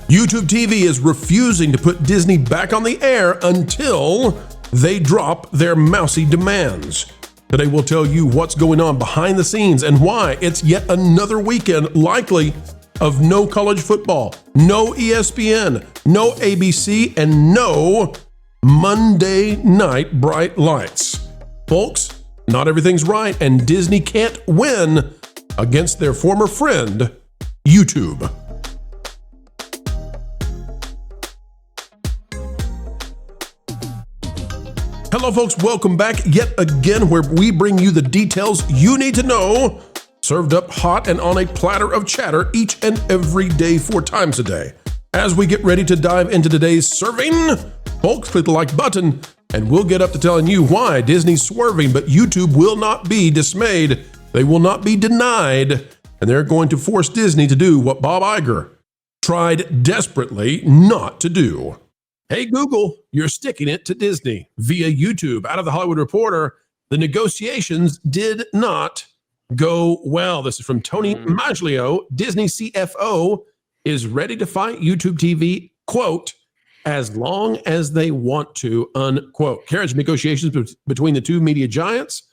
YouTube TV is refusing to put Disney back on the air until they drop their mousy demands. Today we'll tell you what's going on behind the scenes and why it's yet another weekend likely of no college football, no ESPN, no ABC, and no Monday night bright lights. Folks, not everything's right, and Disney can't win against their former friend, YouTube. Hello, folks. Welcome back yet again, where we bring you the details you need to know, served up hot and on a platter of chatter each and every day, 4 times a day. As we get ready to dive into today's serving, folks, click the like button, and we'll get up to telling you why Disney's swerving, but YouTube will not be dismayed. They will not be denied, and they're going to force Disney to do what Bob Iger tried desperately not to do. Hey, Google, you're sticking it to Disney via YouTube. Out of the Hollywood Reporter, the negotiations did not go well. This is from Tony Maglio. Disney CFO is ready to fight YouTube TV, quote, as long as they want to, unquote. Carriage negotiations between the two media giants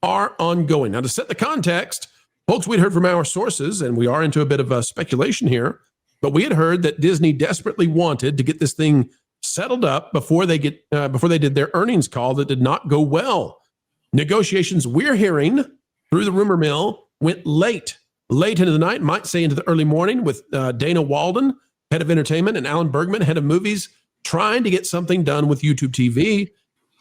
are ongoing. Now, to set the context, folks, we'd heard from our sources, and we are into a bit of speculation here, but we had heard that Disney desperately wanted to get this thing settled up before they did their earnings call that did not go well. Negotiations, we're hearing through the rumor mill, went late into the night, might say into the early morning, with Dana Walden, head of entertainment, and Alan Bergman, head of movies, trying to get something done with YouTube TV.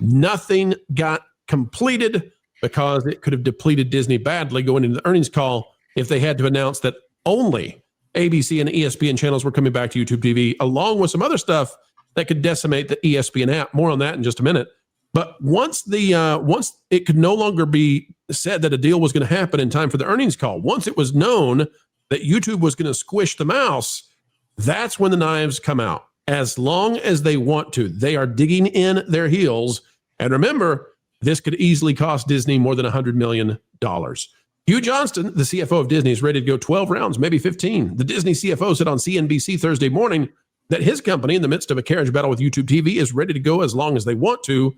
Nothing got completed because it could have depleted Disney badly going into the earnings call if they had to announce that only ABC and ESPN channels were coming back to YouTube TV, along with some other stuff that could decimate the ESPN app. More on that in just a minute. But once it could no longer be said that a deal was going to happen in time for the earnings call, once it was known that YouTube was going to squish the mouse, that's when the knives come out. As long as they want to, they are digging in their heels. And remember, this could easily cost Disney more than $100 million. Hugh Johnston, the CFO of Disney, is ready to go 12 rounds, maybe 15. The Disney CFO said on CNBC Thursday morning that his company, in the midst of a carriage battle with YouTube TV, is ready to go as long as they want to.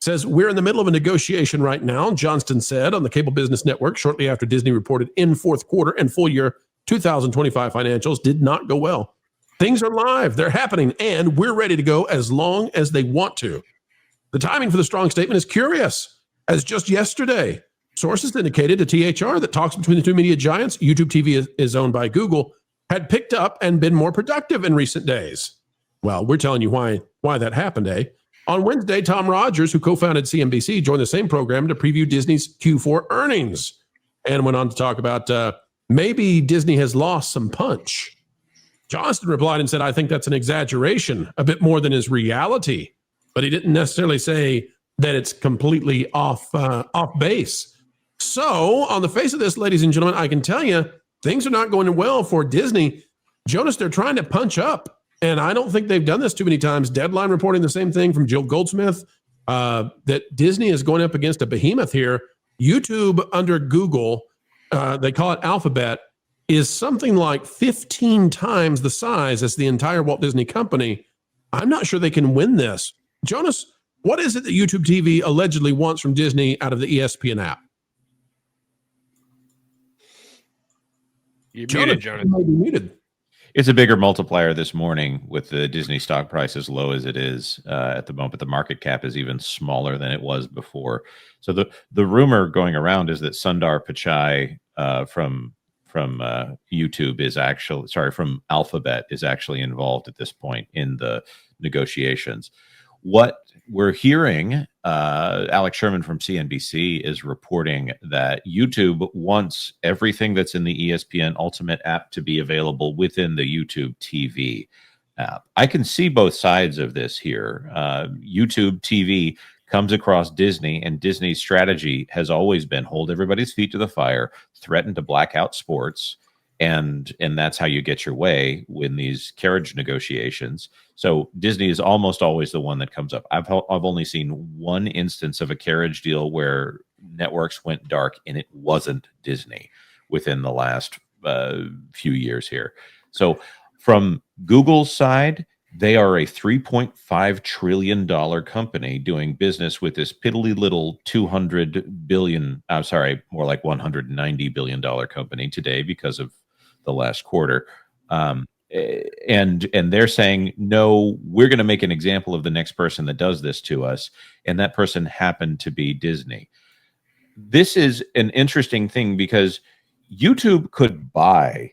Says, we're in the middle of a negotiation right now, Johnston said on the Cable Business Network shortly after Disney reported in fourth quarter and full year 2025 financials did not go well. Things are live, they're happening, and we're ready to go as long as they want to. The timing for the strong statement is curious, as just yesterday, sources indicated to THR that talks between the two media giants, YouTube TV is owned by Google, had picked up and been more productive in recent days. Well, we're telling you why that happened, eh? On Wednesday, Tom Rogers, who co-founded CNBC, joined the same program to preview Disney's Q4 earnings and went on to talk about maybe Disney has lost some punch. Johnston replied and said, I think that's an exaggeration, a bit more than is reality. But he didn't necessarily say that it's completely off base. So on the face of this, ladies and gentlemen, I can tell you, things are not going well for Disney. Jonas, they're trying to punch up. And I don't think they've done this too many times. Deadline reporting the same thing from Jill Goldsmith, that Disney is going up against a behemoth here. YouTube under Google, they call it Alphabet, is something like 15 times the size as the entire Walt Disney Company. I'm not sure they can win this. Jonas, what is it that YouTube TV allegedly wants from Disney out of the ESPN app? You're muted, Jonas. You might be muted. It's a bigger multiplier this morning with the Disney stock price as low as it is at the moment. The market cap is even smaller than it was before. So the rumor going around is that Sundar Pichai from YouTube is actually, from Alphabet is actually involved at this point in the negotiations. What we're hearing, Alex Sherman from CNBC is reporting that YouTube wants everything that's in the ESPN Ultimate app to be available within the YouTube TV app. I can see both sides of this here. YouTube TV comes across Disney, and Disney's strategy has always been hold everybody's feet to the fire, threaten to black out sports, and that's how you get your way in these carriage negotiations. So Disney is almost always the one that comes up. I've only seen one instance of a carriage deal where networks went dark, and it wasn't Disney within the last few years here. So From Google's side, they are a $3.5 trillion company doing business with this piddly little $200 billion, I'm sorry, more like $190 billion company today because of the last quarter. And they're saying, no, we're going to make an example of the next person that does this to us. And that person happened to be Disney. This is an interesting thing because YouTube could buy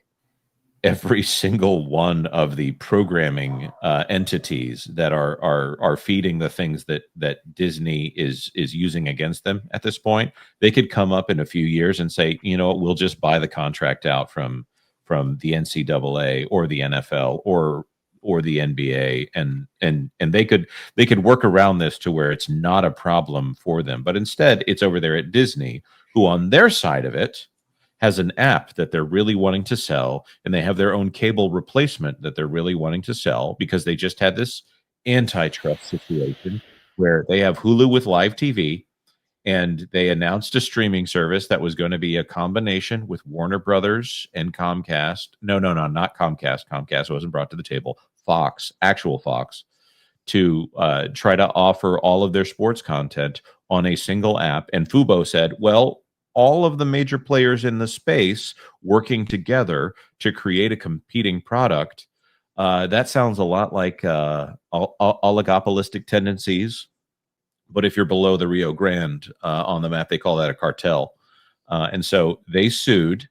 every single one of the programming entities that are feeding the things that Disney is using against them at this point. They could come up in a few years and say, you know what, we'll just buy the contract out from the NCAA or the NFL or the NBA, and they could work around this to where it's not a problem for them. But instead, it's over there at Disney, who on their side of it has an app that they're really wanting to sell, and they have their own cable replacement that they're really wanting to sell because they just had this antitrust situation where they have Hulu with live TV, and they announced a streaming service that was going to be a combination with Warner Brothers and Comcast. No, not Comcast. Comcast wasn't brought to the table. Fox, actual Fox, to try to offer all of their sports content on a single app. And Fubo said, well, all of the major players in the space working together to create a competing product. That sounds a lot like oligopolistic tendencies. But if you're below the Rio Grande on the map, they call that a cartel. And so they sued.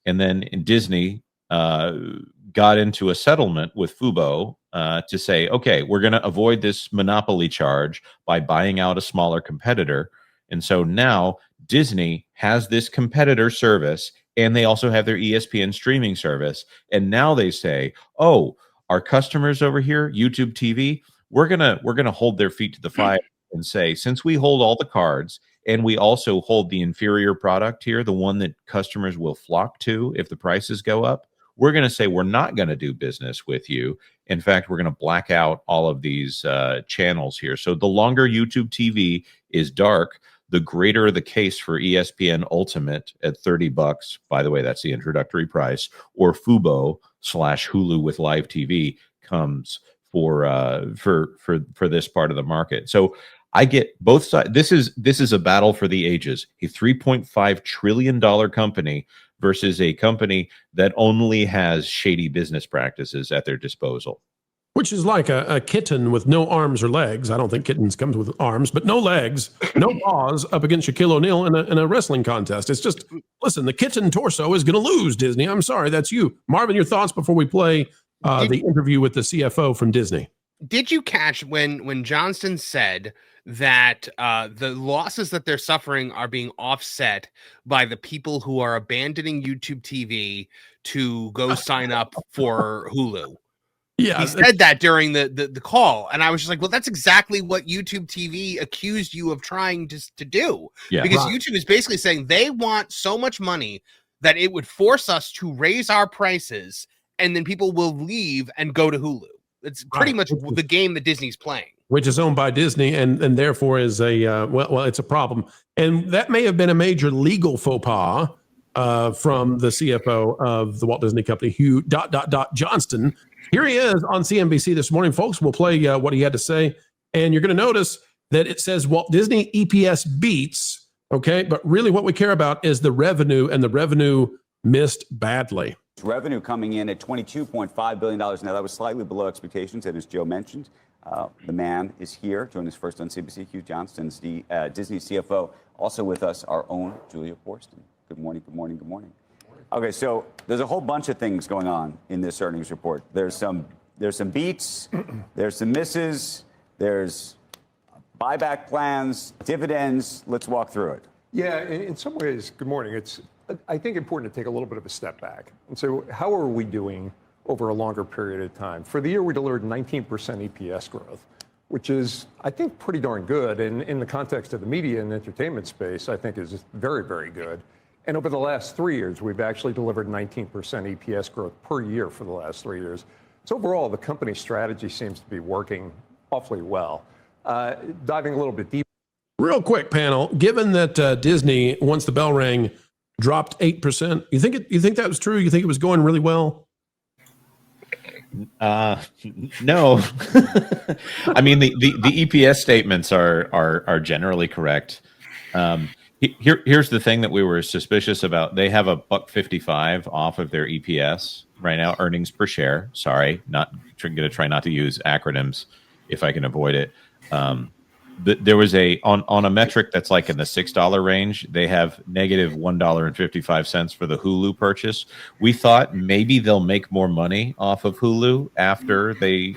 And then Disney got into a settlement with Fubo to say, okay, we're going to avoid this monopoly charge by buying out a smaller competitor. And so now Disney has this competitor service, and they also have their ESPN streaming service. And now they say, oh, our customers over here, YouTube TV, we're gonna hold their feet to the fire and say, since we hold all the cards and we also hold the inferior product here, the one that customers will flock to if the prices go up, we're going to say we're not going to do business with you. In fact, we're going to black out all of these channels here. So the longer YouTube TV is dark, the greater the case for ESPN Ultimate at $30. By the way, that's the introductory price, or Fubo / Hulu with live TV comes for this part of the market. So I get both sides. This is a battle for the ages. A $3.5 trillion company versus a company that only has shady business practices at their disposal. Which is like a kitten with no arms or legs. I don't think kittens come with arms, but no legs, no paws up against Shaquille O'Neal in a wrestling contest. It's just, listen, the kitten torso is going to lose, Disney. I'm sorry, that's you. Marvin, your thoughts before we play the interview with the CFO from Disney. Did you catch when Johnston said that the losses that they're suffering are being offset by the people who are abandoning YouTube TV to go sign up for Hulu? Yeah, he said that during the call, and I was just like, well, that's exactly what YouTube TV accused you of trying to do. Yeah, because YouTube is basically saying they want so much money that it would force us to raise our prices, and then people will leave and go to Hulu. It's pretty much the game that Disney's playing, which is owned by Disney, and therefore is a well, it's a problem. And that may have been a major legal faux pas from the CFO of the Walt Disney Company, Hugh Johnston. Here he is on CNBC this morning, folks. We'll play what he had to say, and you're going to notice that it says Walt Disney EPS beats. Okay, but really, what we care about is the revenue, and the revenue missed badly. Revenue coming in at $22.5 billion. Now, that was slightly below expectations, and as Joe mentioned, the man is here, joining us first on CNBC, Hugh Johnston, Disney CFO. Also with us, our own Julia Forston. Good morning, good morning, good morning. Okay, so there's a whole bunch of things going on in this earnings report. There's some beats, there's some misses, there's buyback plans, dividends. Let's walk through it. Yeah, in some ways, good morning. It's, I think, important to take a little bit of a step back and say, how are we doing over a longer period of time? For the year, we delivered 19% EPS growth, which is, I think, pretty darn good. And in the context of the media and entertainment space, I think is very, very good. And over the last 3 years, we've actually delivered 19% EPS growth per year for the last 3 years. So overall, the company's strategy seems to be working awfully well. Diving a little bit deeper. Real quick, panel, given that Disney, once the bell rang, dropped 8%, you think that was true? You think it was going really well? No. I mean, the EPS statements are generally correct. Here's the thing that we were suspicious about. They have a $1.55 off of their EPS right now, earnings per share. Sorry, not going to try not to use acronyms if I can avoid it. There was on a metric that's like in the $6 range. They have negative $1.55 for the Hulu purchase. We thought maybe they'll make more money off of Hulu after they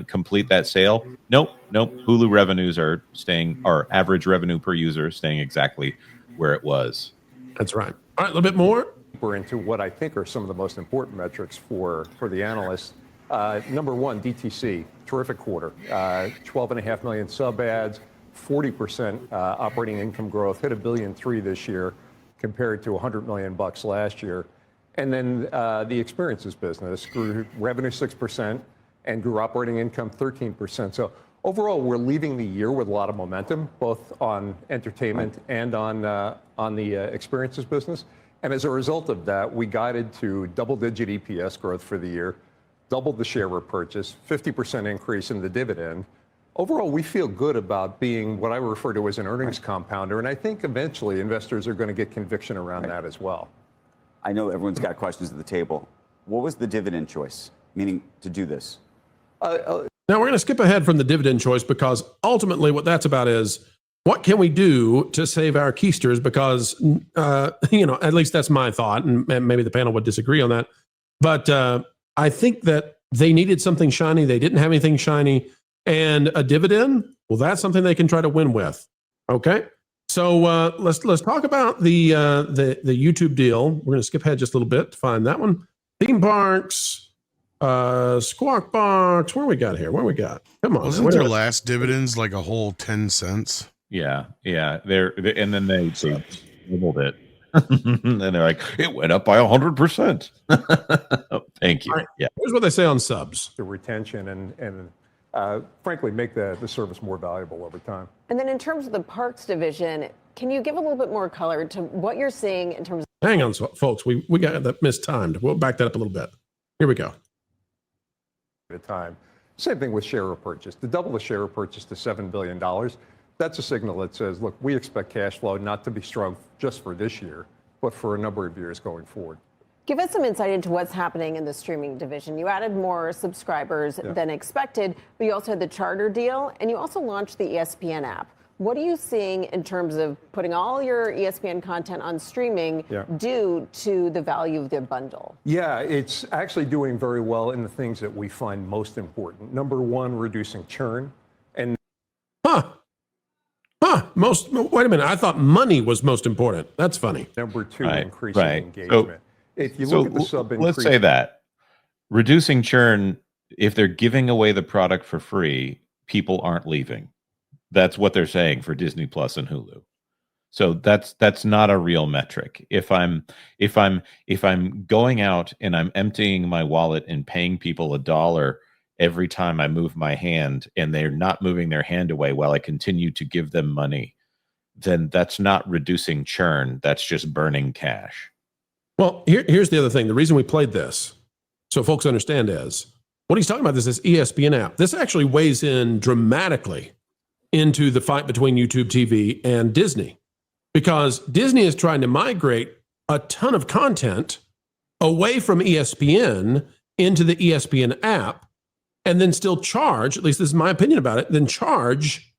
complete that sale. Nope. Hulu revenues are staying, or average revenue per user is staying exactly where it was. That's right. All right, a little bit more. We're into what I think are some of the most important metrics for the analysts. Number one, DTC, terrific quarter. 12.5 million sub ads, 40% operating income growth, hit $1.3 billion this year compared to $100 million last year. And then the experiences business grew revenue 6% and grew operating income 13%. So overall, we're leaving the year with a lot of momentum, both on entertainment and on the experiences business. And as a result of that, we guided to double-digit EPS growth for the year, doubled the share repurchase, 50% increase in the dividend. Overall, we feel good about being what I refer to as an earnings compounder, and I think eventually investors are going to get conviction around that as well. I know everyone's got questions at the table. What was the dividend choice, meaning to do this? Now we're going to skip ahead from the dividend choice because ultimately what that's about is what can we do to save our keisters? Because, at least that's my thought, and maybe the panel would disagree on that. But I think that they needed something shiny. They didn't have anything shiny. And a dividend, well, that's something they can try to win with. Okay? So let's talk about the YouTube deal. We're going to skip ahead just a little bit to find that one. Theme parks, Squawk Box. Where we got here? Where we got? Come on. Wasn't their last dividends like a whole 10 cents? Yeah. And then they doubled it. And they're like, it went up by 100%. Thank you. Right. Yeah. Here's what they say on subs. The retention and frankly, make the service more valuable over time. And then in terms of the parks division, can you give a little bit more color to what you're seeing in terms of... Hang on, folks. We got that mistimed. We'll back that up a little bit. Here we go. At a time. Same thing with share repurchase. To double the share repurchase to $7 billion, that's a signal that says, look, we expect cash flow not to be strong just for this year, but for a number of years going forward. Give us some insight into what's happening in the streaming division. You added more subscribers than expected, but you also had the Charter deal, and you also launched the ESPN app. What are you seeing in terms of putting all your ESPN content on streaming due to the value of the bundle? Yeah, it's actually doing very well in the things that we find most important. Number one, reducing churn. And wait a minute. I thought money was most important. That's funny. Number two, increasing engagement. If you look at the sub increase, let's say that reducing churn, if they're giving away the product for free, people aren't leaving. That's what they're saying for Disney Plus and Hulu. So that's not a real metric. If I'm going out and I'm emptying my wallet and paying people $1 every time I move my hand, and they're not moving their hand away while I continue to give them money, then that's not reducing churn. That's just burning cash. Well, here's the other thing. The reason we played this, so folks understand, is what he's talking about is this ESPN app. This actually weighs in dramatically into the fight between YouTube TV and Disney, because Disney is trying to migrate a ton of content away from ESPN into the ESPN app, and then still charge, at least this is my opinion about it, then charge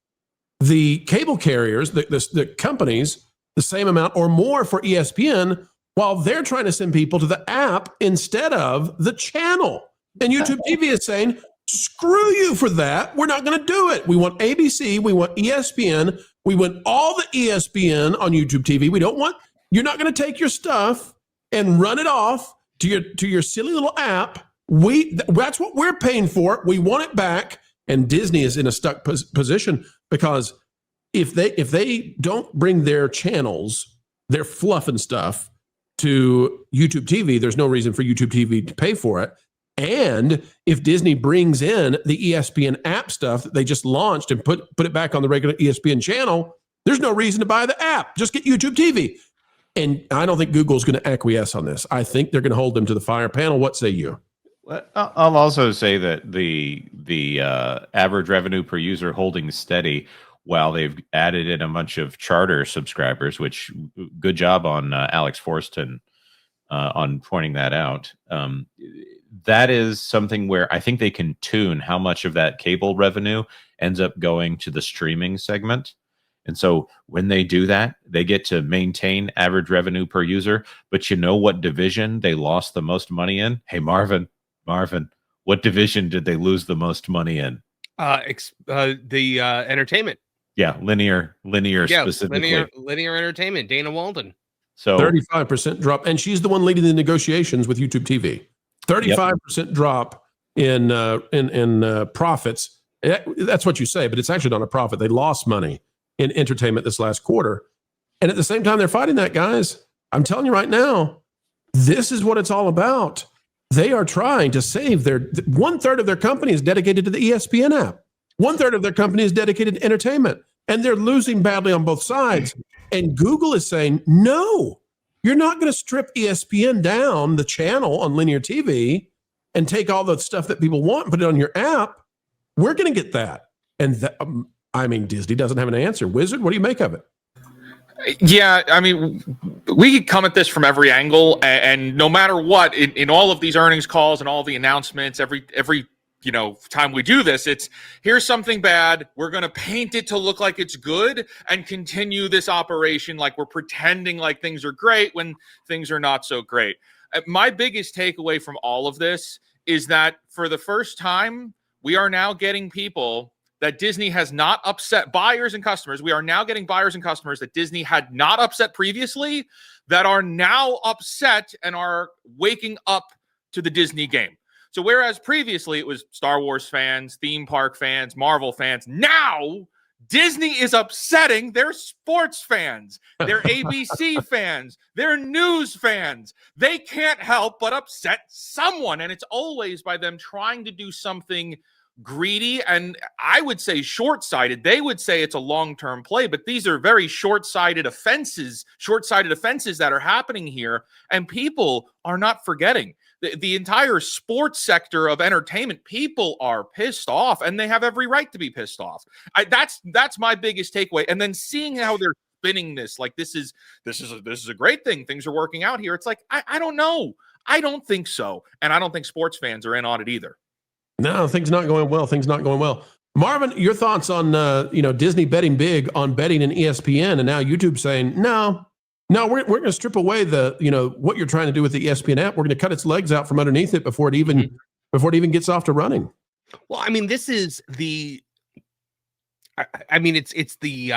the cable carriers, the companies, the same amount or more for ESPN, while they're trying to send people to the app instead of the channel. And YouTube TV is saying, screw you for that. We're not going to do it. We want ABC. We want ESPN. We want all the ESPN on YouTube TV. We don't want, you're not going to take your stuff and run it off to your silly little app. That's what we're paying for. We want it back. And Disney is in a stuck position, because if they don't bring their channels, their fluff and stuff, to YouTube TV, there's no reason for YouTube TV to pay for it. And if Disney brings in the ESPN app stuff that they just launched and put it back on the regular ESPN channel, there's no reason to buy the app. Just get YouTube TV. And I don't think Google's going to acquiesce on this. I think they're going to hold them to the fire panel. What say you? I'll also say that the average revenue per user holding steady while they've added in a bunch of charter subscribers, which good job on Alex Forston on pointing that out. That is something where I think they can tune how much of that cable revenue ends up going to the streaming segment. And so when they do that, they get to maintain average revenue per user. But you know what division they lost the most money in? Hey, Marvin, what division did they lose the most money in? The entertainment. Yeah, linear specifically. Linear entertainment, Dana Walden. So 35% drop. And she's the one leading the negotiations with YouTube TV. 35% drop in profits. That's what you say, but it's actually not a profit. They lost money in entertainment this last quarter. And at the same time, they're fighting that, guys. I'm telling you right now, this is what it's all about. They are trying to save their 1/3 of their company is dedicated to the ESPN app. 1/3 of their company is dedicated to entertainment. And they're losing badly on both sides. And Google is saying, no, you're not going to strip ESPN down, the channel on linear TV, and take all the stuff that people want and put it on your app. We're going to get that. And Disney doesn't have an answer. Wizard, what do you make of it? Yeah, I mean, we could come at this from every angle, and no matter what, in all of these earnings calls and all the announcements, every time we do this, it's here's something bad. We're going to paint it to look like it's good and continue this operation like we're pretending like things are great when things are not so great. My biggest takeaway from all of this is that for the first time, we are now getting people that Disney has not upset, buyers and customers. We are now getting buyers and customers that Disney had not upset previously that are now upset and are waking up to the Disney game. So whereas previously it was Star Wars fans, theme park fans, Marvel fans, now Disney is upsetting their sports fans, their ABC fans, their news fans. They can't help but upset someone. And it's always by them trying to do something greedy and I would say short-sighted. They would say it's a long-term play, but these are very short-sighted offenses that are happening here. And people are not forgetting. The entire sports sector of entertainment, people are pissed off, and they have every right to be pissed off. That's my biggest takeaway. And then seeing how they're spinning this, like this is a great thing. Things are working out here. It's like I don't know. I don't think so, and I don't think sports fans are in on it either. No, things not going well. Marvin, your thoughts on Disney betting big on betting in ESPN, and now YouTube saying no, we're going to strip away what you're trying to do with the ESPN app. We're going to cut its legs out from underneath it before it even gets off to running. Well, I mean, this is the. I mean, it's the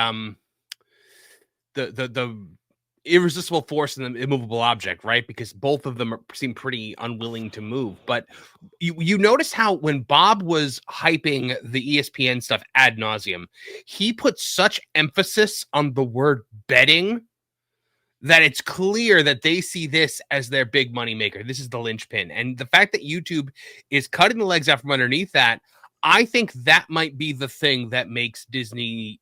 irresistible force and the immovable object, right? Because both of them seem pretty unwilling to move. But you notice how when Bob was hyping the ESPN stuff ad nauseum, he put such emphasis on the word betting that it's clear that they see this as their big money maker. This is the linchpin. And the fact that YouTube is cutting the legs out from underneath that, I think that might be the thing that makes Disney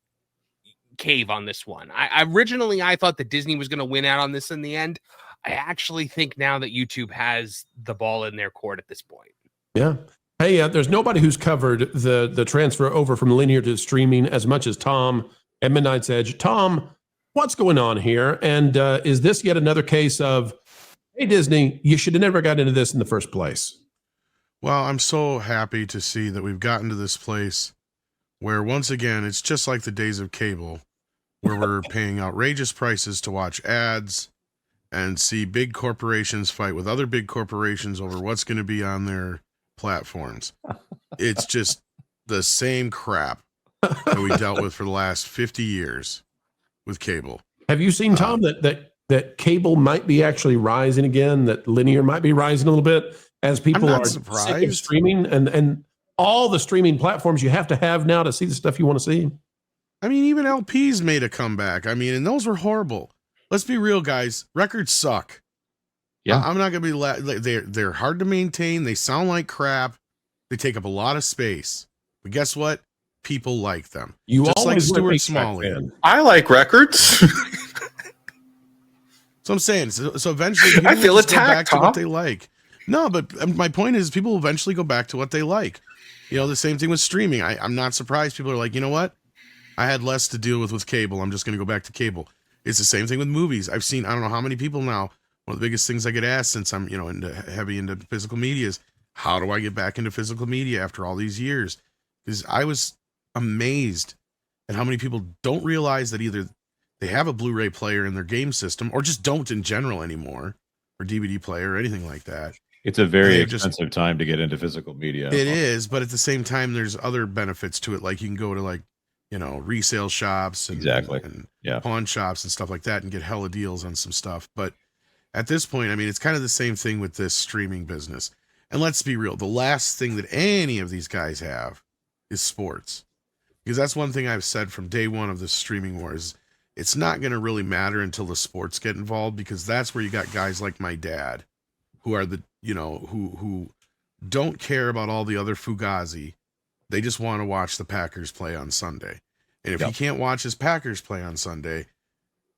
cave on this one. Originally I thought that Disney was going to win out on this in the end. I actually think now that YouTube has the ball in their court at this point. Yeah. Hey, there's nobody who's covered the transfer over from linear to streaming as much as Tom at Midnight's Edge. Tom, what's going on here? And is this yet another case of, hey, Disney, you should have never got into this in the first place? Well, I'm so happy to see that we've gotten to this place where once again, it's just like the days of cable, where we're paying outrageous prices to watch ads and see big corporations fight with other big corporations over what's going to be on their platforms. It's just the same crap that we dealt with for the last 50 years with cable. Have you seen, Tom, that cable might be actually rising again, that linear might be rising a little bit as people are sick of streaming and all the streaming platforms you have to have now to see the stuff you want to see? I mean, even LPs made a comeback. I mean, and those were horrible. Let's be real, guys. Records suck. Yeah, I'm not going to be. They're hard to maintain. They sound like crap. They take up a lot of space. But guess what? People like them. You just always like Stuart Smalley. I like records. So I'm saying. So eventually, I feel go attacked, back to what they like. No, but my point is people will eventually go back to what they like. You know, the same thing with streaming. I'm not surprised people are like, you know what? I had less to deal with cable. I'm just going to go back to cable. It's the same thing with movies. I've seen, I don't know how many people now, one of the biggest things I get asked since I'm, heavy into physical media is, how do I get back into physical media after all these years? Because I was amazed at how many people don't realize that either they have a Blu-ray player in their game system or just don't in general anymore, or DVD player or anything like that. It's a very expensive time to get into physical media. It is, but at the same time, there's other benefits to it. Like you can go to resale shops and, and pawn shops and stuff like that and get hella deals on some stuff. But at this point, I mean, it's kind of the same thing with this streaming business. And let's be real, the last thing that any of these guys have is sports. Because that's one thing I've said from day one of the streaming wars. It's not going to really matter until the sports get involved, because that's where you got guys like my dad who are who don't care about all the other fugazi. They just want to watch the Packers play on Sunday. And if he can't watch his Packers play on Sunday,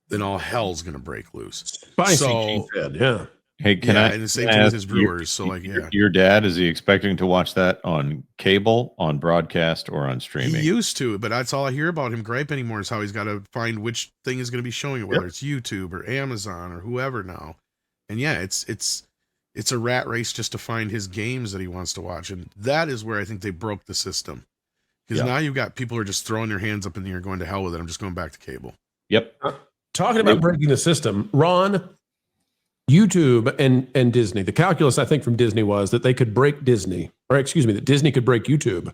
then all hell's going to break loose. Spicy, yeah. Hey, and the same thing with his Brewers. Your dad, is he expecting to watch that on cable, on broadcast, or on streaming? He used to, but that's all I hear about him gripe anymore is how he's got to find which thing is going to be showing it, whether it's YouTube or Amazon or whoever now. And yeah, it's a rat race just to find his games that he wants to watch. And that is where I think they broke the system. Because now you've got people who are just throwing their hands up in the air going to hell with it. I'm just going back to cable. Yep. Talking about breaking the system, Ron, YouTube and Disney, the calculus I think from Disney was that they could break Disney, that Disney could break YouTube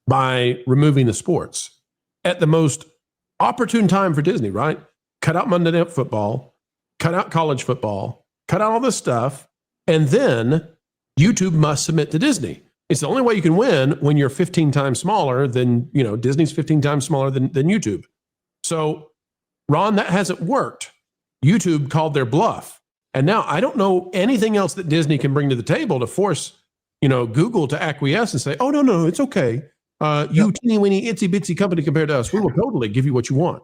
by removing the sports at the most opportune time for Disney, right? Cut out Monday Night Football, cut out college football, cut out all this stuff, and then YouTube must submit to Disney. It's the only way you can win when you're 15 times smaller than, Disney's 15 times smaller than YouTube. So, Ron, that hasn't worked. YouTube called their bluff. And now I don't know anything else that Disney can bring to the table to force, Google to acquiesce and say, oh, no, it's okay. You teeny-weeny, itsy-bitsy company compared to us, we will totally give you what you want.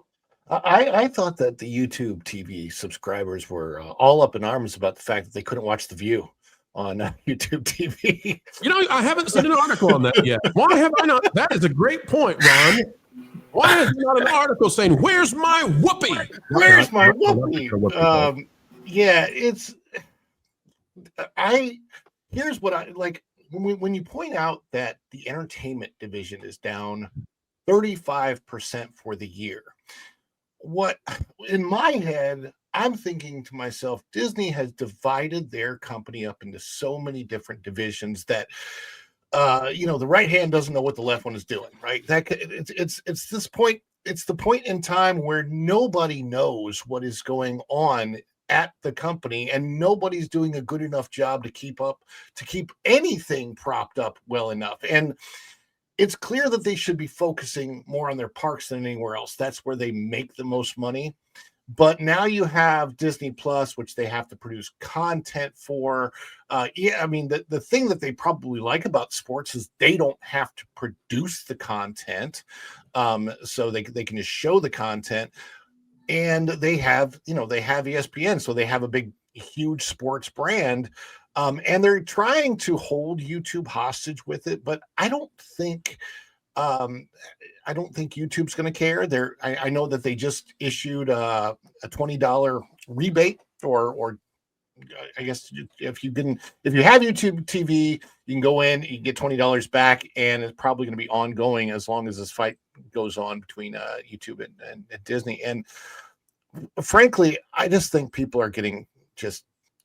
I thought that the YouTube TV subscribers were all up in arms about the fact that they couldn't watch The View on YouTube TV. I haven't seen an article on that yet. Why have I not? That is a great point, Ron. Why is there not an article saying, where's my whoopee? Where's my whoopee? Here's what I like. When you point out that the entertainment division is down 35% for the year, what in my head, I'm thinking to myself, Disney has divided their company up into so many different divisions that the right hand doesn't know what the left one is doing, right? It's this point, it's the point in time where nobody knows what is going on at the company, and nobody's doing a good enough job to keep anything propped up well enough. And it's clear that they should be focusing more on their parks than anywhere else. That's where they make the most money. But now you have Disney Plus, which they have to produce content for. The thing that they probably like about sports is they don't have to produce the content. So they can just show the content. And they have ESPN, so they have a big, huge sports brand. And they're trying to hold YouTube hostage with it, but I don't think YouTube's going to care. I know that they just issued a $20 rebate, or I guess if you have YouTube TV, you can go in, you can get $20 back, and it's probably going to be ongoing as long as this fight goes on between YouTube and Disney. And frankly, I just think people are getting just.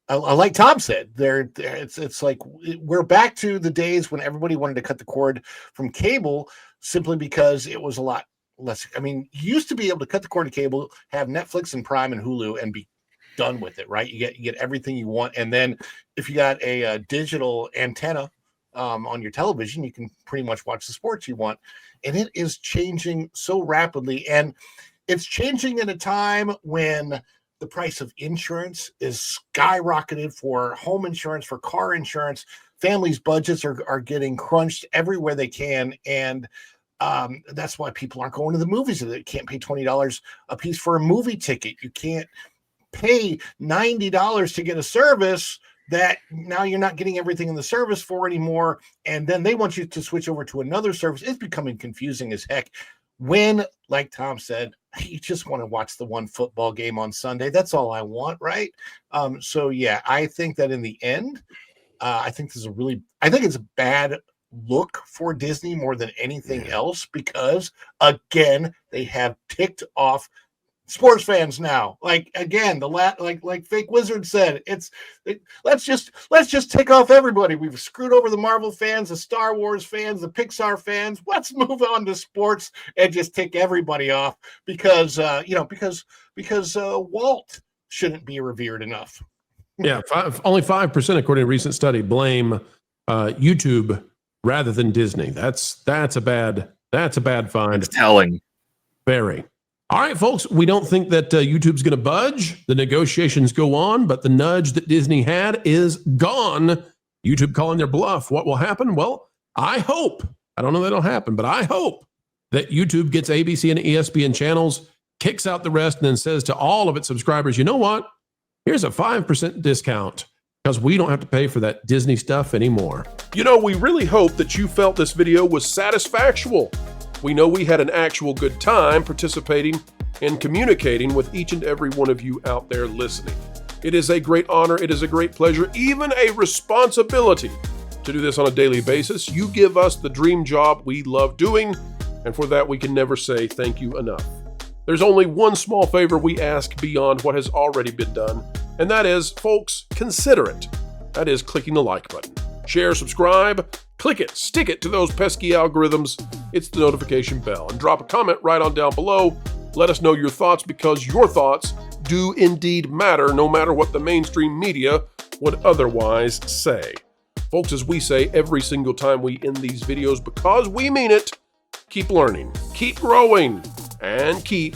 Like Tom said, it's like we're back to the days when everybody wanted to cut the cord from cable simply because it was a lot less. I mean, you used to be able to cut the cord to cable, have Netflix and Prime and Hulu, and be done with it, right? You get everything you want, and then if you got a digital antenna on your television, you can pretty much watch the sports you want. And it is changing so rapidly, and it's changing at a time when the price of insurance is skyrocketed for home insurance, for car insurance. Families' budgets are getting crunched everywhere they can. And that's why people aren't going to the movies. They can't pay $20 a piece for a movie ticket. You can't pay $90 to get a service that now you're not getting everything in the service for anymore. And then they want you to switch over to another service. It's becoming confusing as heck. When, like Tom said, you just want to watch the one football game on Sunday. That's all I want, right? So yeah, I think that in the end, I think it's a bad look for Disney more than anything else, because again, they have ticked off sports fans now. Like again, like Fake Wizard said, let's just tick off everybody. We've screwed over the Marvel fans, the Star Wars fans, the Pixar fans. Let's move on to sports and just tick everybody off because Walt shouldn't be revered enough. Yeah, only 5%, according to a recent study, blame YouTube rather than Disney. That's a bad find. It's telling. Very. All right, folks, we don't think that YouTube's going to budge. The negotiations go on, but the nudge that Disney had is gone. YouTube calling their bluff. What will happen? Well, I hope, I don't know that it'll happen, but I hope that YouTube gets ABC and ESPN channels, kicks out the rest, and then says to all of its subscribers, you know what? Here's a 5% discount because we don't have to pay for that Disney stuff anymore. You know, we really hope that you felt this video was satisfactual. We know we had an actual good time participating and communicating with each and every one of you out there listening. It is a great honor, it is a great pleasure, even a responsibility to do this on a daily basis. You give us the dream job we love doing, and for that we can never say thank you enough. There's only one small favor we ask beyond what has already been done, and that is, folks, consider it. That is clicking the like button. Share, subscribe, click it, stick it to those pesky algorithms. It's the notification bell. And drop a comment right on down below. Let us know your thoughts, because your thoughts do indeed matter, no matter what the mainstream media would otherwise say. Folks, as we say every single time we end these videos, because we mean it, keep learning, keep growing, and keep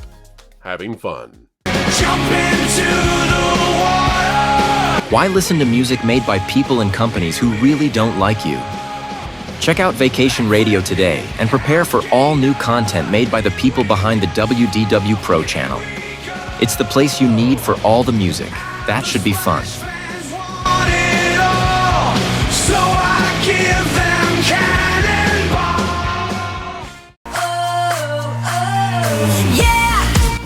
having fun. Jump into the water! Why listen to music made by people and companies who really don't like you? Check out Vacation Radio today and prepare for all new content made by the people behind the WDW Pro Channel. It's the place you need for all the music. That should be fun.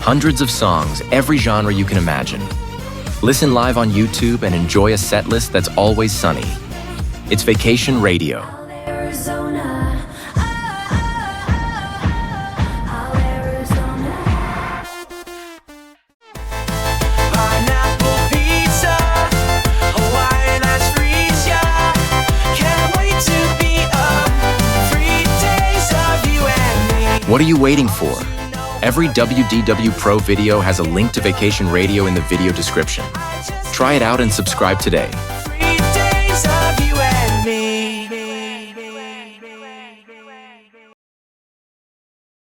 Hundreds of songs, every genre you can imagine. Listen live on YouTube and enjoy a set list that's always sunny. It's Vacation Radio. What are you waiting for? Every WDW Pro video has a link to Vacation Radio in the video description. Try it out and subscribe today.